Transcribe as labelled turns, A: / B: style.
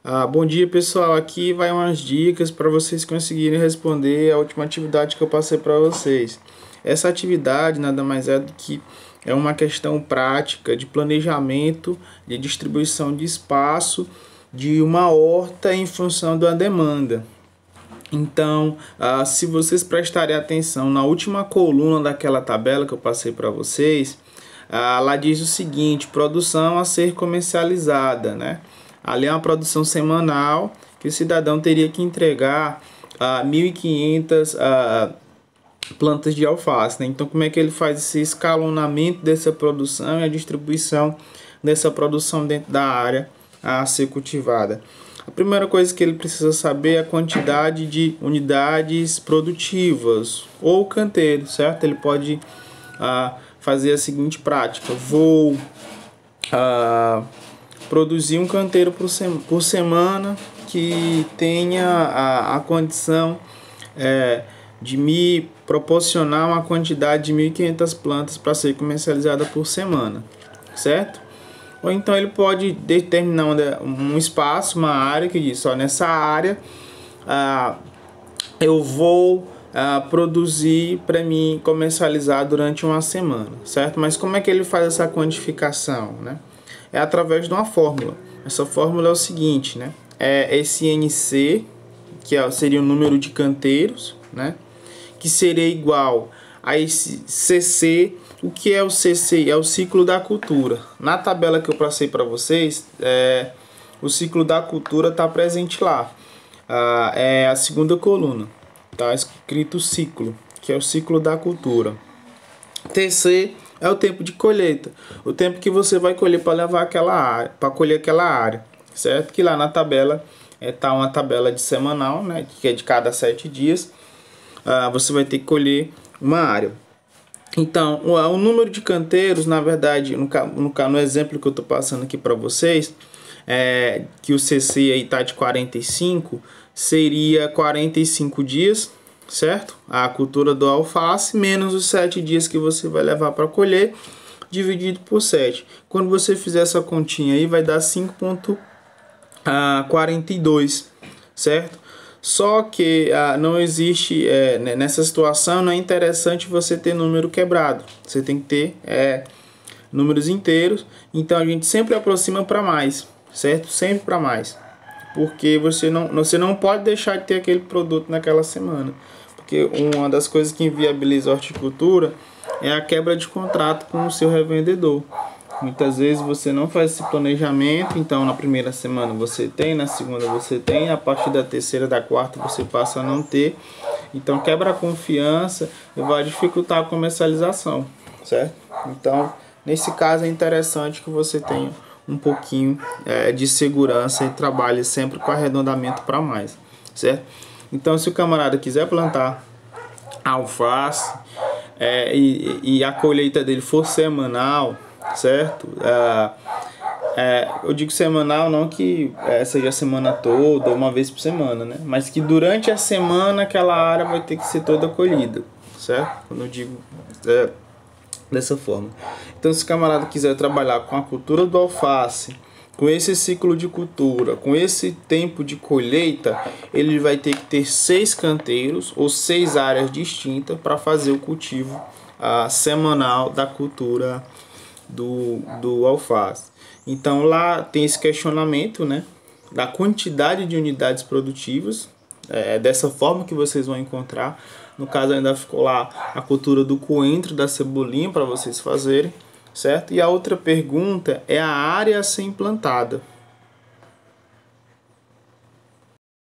A: Bom dia, pessoal. Aqui vai umas dicas para vocês conseguirem responder a última atividade que eu passei para vocês. Essa atividade nada mais é do que uma questão prática de planejamento, de distribuição de espaço de uma horta em função da demanda. Então, se vocês prestarem atenção na última coluna daquela tabela que eu passei para vocês, lá diz o seguinte: produção a ser comercializada, né? Ali é uma produção semanal que o cidadão teria que entregar 1.500 plantas de alface, né? Então, como é que ele faz esse escalonamento dessa produção e a distribuição dessa produção dentro da área a ser cultivada? A primeira coisa que ele precisa saber é a quantidade de unidades produtivas ou canteiro, certo? Ele pode fazer a seguinte prática: vou produzir um canteiro por semana que tenha a condição de me proporcionar uma quantidade de 1.500 plantas para ser comercializada por semana, certo? Ou então ele pode determinar um espaço, uma área que diz: ó, nessa área eu vou produzir para mim comercializar durante uma semana, certo? Mas como é que ele faz essa quantificação, né? É através de uma fórmula. Essa fórmula é o seguinte, né? É esse NC, que seria o número de canteiros, né? Que seria igual a esse CC. O que é o CC? É o ciclo da cultura. Na tabela que eu passei para vocês, o ciclo da cultura está presente lá. É a segunda coluna. Está escrito ciclo, que é o ciclo da cultura. TC é o tempo de colheita, o tempo que você vai colher para levar aquela área, para colher aquela área, certo? Que lá na tabela tá uma tabela de semanal, né? Que é de cada 7 dias. Você vai ter que colher uma área. Então, o número de canteiros, na verdade, no exemplo que eu estou passando aqui para vocês, que o CC aí tá de 45, seria 45 dias, certo? A cultura do alface menos os 7 dias que você vai levar para colher, dividido por 7. Quando você fizer essa continha aí, vai dar 5,42, certo? Só que não existe, nessa situação, não é interessante você ter número quebrado. Você tem que ter números inteiros. Então a gente sempre aproxima para mais, certo? Sempre para mais. Porque você não pode deixar de ter aquele produto naquela semana. Porque uma das coisas que inviabiliza a horticultura é a quebra de contrato com o seu revendedor. Muitas vezes você não faz esse planejamento, então na primeira semana você tem, na segunda você tem, a partir da terceira, da quarta você passa a não ter. Então quebra a confiança e vai dificultar a comercialização, certo? Então nesse caso é interessante que você tenha um pouquinho de segurança e trabalhe sempre com arredondamento para mais, certo? Então se o camarada quiser plantar alface e a colheita dele for semanal, certo? Eu digo semanal não que seja a semana toda, uma vez por semana, né? Mas que durante a semana aquela área vai ter que ser toda colhida, certo? Quando eu digo dessa forma. Então se o camarada quiser trabalhar com a cultura do alface, com esse ciclo de cultura, com esse tempo de colheita, ele vai ter que ter 6 canteiros ou 6 áreas distintas para fazer o cultivo semanal da cultura do alface. Então lá tem esse questionamento, né, da quantidade de unidades produtivas. Dessa forma que vocês vão encontrar. No caso ainda ficou lá a cultura do coentro, da cebolinha para vocês fazerem, certo? E a outra pergunta é a área a ser implantada.